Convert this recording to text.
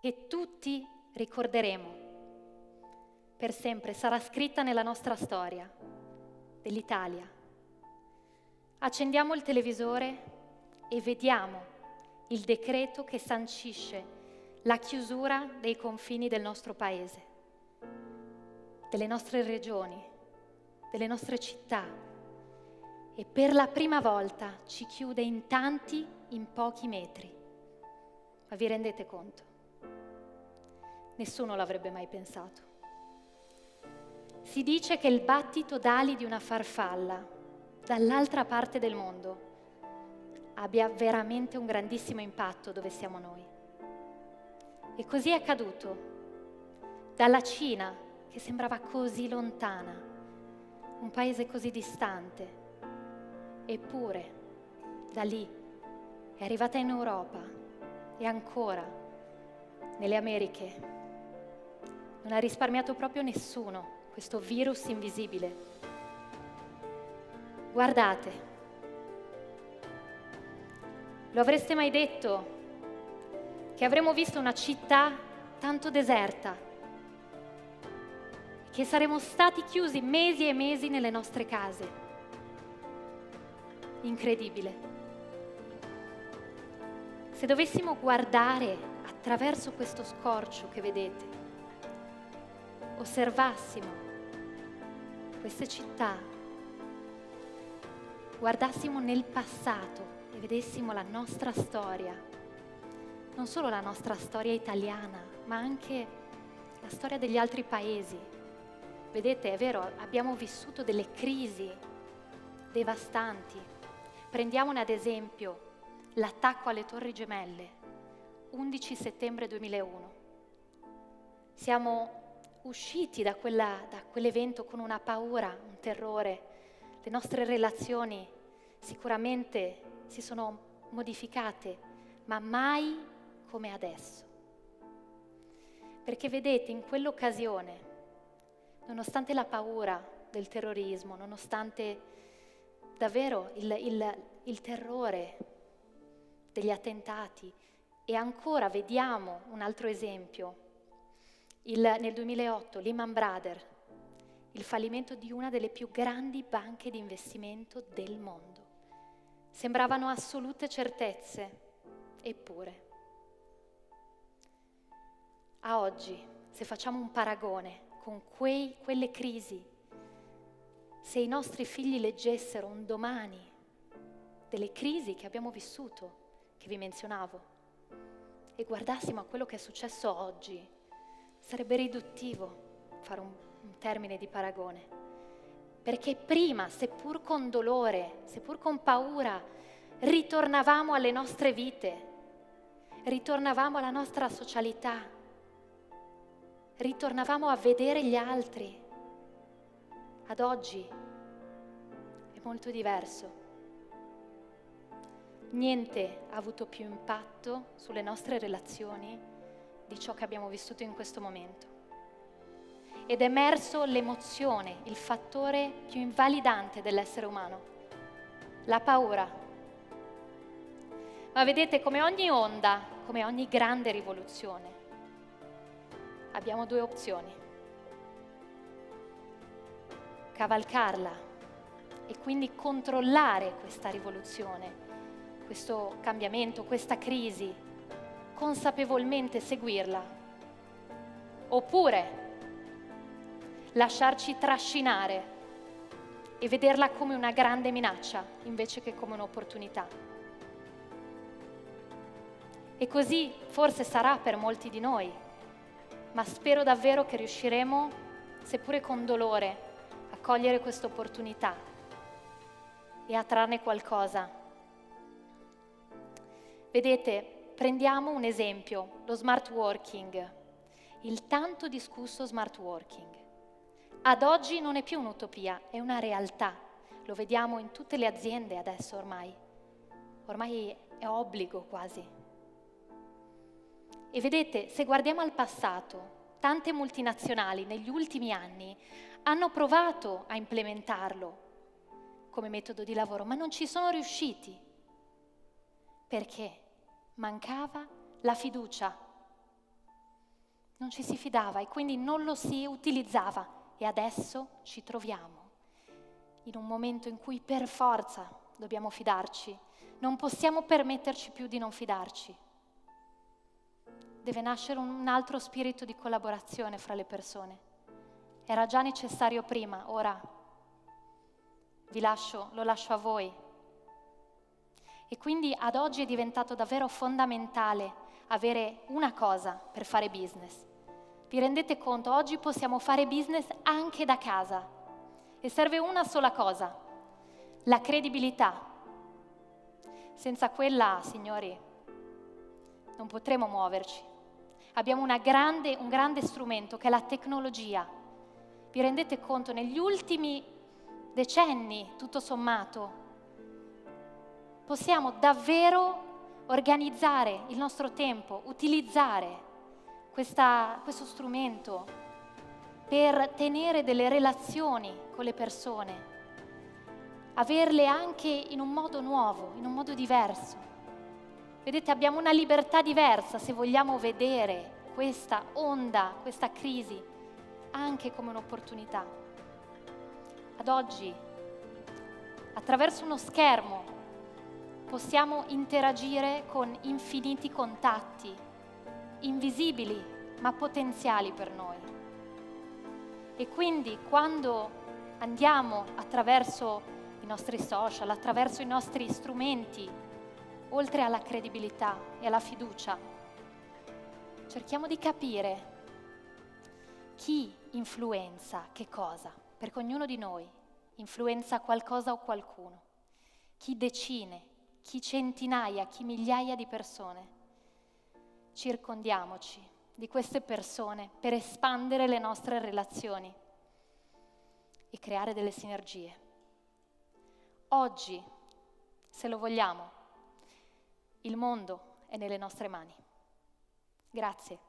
che tutti ricorderemo per sempre, sarà scritta nella nostra storia dell'Italia. Accendiamo il televisore e vediamo il decreto che sancisce la chiusura dei confini del nostro paese, delle nostre regioni, delle nostre città, e per la prima volta ci chiude in tanti, in pochi metri. Ma vi rendete conto? Nessuno l'avrebbe mai pensato. Si dice che il battito d'ali di una farfalla dall'altra parte del mondo abbia veramente un grandissimo impatto dove siamo noi. E così è accaduto. Dalla Cina, che sembrava così lontana, un paese così distante, eppure da lì è arrivata in Europa e ancora nelle Americhe. Non ha risparmiato proprio nessuno questo virus invisibile. Guardate, lo avreste mai detto che avremmo visto una città tanto deserta, che saremmo stati chiusi mesi e mesi nelle nostre case? Incredibile. Se dovessimo guardare attraverso questo scorcio che vedete, osservassimo queste città, guardassimo nel passato e vedessimo la nostra storia, non solo la nostra storia italiana, ma anche la storia degli altri paesi. Vedete, è vero, abbiamo vissuto delle crisi devastanti. Prendiamone ad esempio l'attacco alle Torri Gemelle, 11 settembre 2001. Siamo usciti da quell'evento con una paura, un terrore. Le nostre relazioni sicuramente si sono modificate, ma mai come adesso. Perché vedete, in quell'occasione, nonostante la paura del terrorismo, nonostante davvero il terrore degli attentati, e ancora vediamo un altro esempio, nel 2008 Lehman Brothers, il fallimento di una delle più grandi banche di investimento del mondo. Sembravano assolute certezze, eppure. A oggi, se facciamo un paragone con quelle crisi, se i nostri figli leggessero un domani delle crisi che abbiamo vissuto, che vi menzionavo, e guardassimo a quello che è successo oggi, sarebbe riduttivo fare un termine di paragone. Perché prima, seppur con dolore, seppur con paura, ritornavamo alle nostre vite, ritornavamo alla nostra socialità, ritornavamo a vedere gli altri. Ad oggi è molto diverso. Niente ha avuto più impatto sulle nostre relazioni di ciò che abbiamo vissuto in questo momento. Ed è emerso l'emozione, il fattore più invalidante dell'essere umano, la paura. Ma vedete, come ogni onda, come ogni grande rivoluzione, abbiamo due opzioni: cavalcarla e quindi controllare questa rivoluzione, questo cambiamento, questa crisi, consapevolmente seguirla, oppure lasciarci trascinare e vederla come una grande minaccia invece che come un'opportunità. E così forse sarà per molti di noi, ma spero davvero che riusciremo, seppure con dolore, a cogliere questa opportunità e a trarne qualcosa. Vedete, prendiamo un esempio, lo smart working, il tanto discusso smart working. Ad oggi non è più un'utopia, è una realtà. Lo vediamo in tutte le aziende adesso ormai. Ormai è obbligo quasi. E vedete, se guardiamo al passato, tante multinazionali negli ultimi anni hanno provato a implementarlo come metodo di lavoro, ma non ci sono riusciti. Perché? Mancava la fiducia. non ci si fidava e quindi non lo si utilizzava. E adesso ci troviamo in un momento in cui per forza dobbiamo fidarci. Non possiamo permetterci più di non fidarci. Deve nascere un altro spirito di collaborazione fra le persone. Era già necessario prima, ora lo lascio a voi. E quindi ad oggi è diventato davvero fondamentale avere una cosa per fare business. Vi rendete conto? Oggi possiamo fare business anche da casa e serve una sola cosa: la credibilità. Senza quella, signori, non potremo muoverci. Abbiamo un grande strumento che è la tecnologia. Vi rendete conto? Negli ultimi decenni, tutto sommato, possiamo davvero organizzare il nostro tempo, utilizzare questo strumento per tenere delle relazioni con le persone, averle anche in un modo nuovo, in un modo diverso. Vedete, abbiamo una libertà diversa se vogliamo vedere questa onda, questa crisi, anche come un'opportunità. Ad oggi, attraverso uno schermo, possiamo interagire con infiniti contatti, invisibili ma potenziali per noi. E quindi quando andiamo attraverso i nostri social, attraverso i nostri strumenti, oltre alla credibilità e alla fiducia, cerchiamo di capire chi influenza che cosa, perché ognuno di noi influenza qualcosa o qualcuno, chi decine, chi centinaia, chi migliaia di persone. Circondiamoci di queste persone per espandere le nostre relazioni e creare delle sinergie. Oggi, se lo vogliamo, il mondo è nelle nostre mani. Grazie.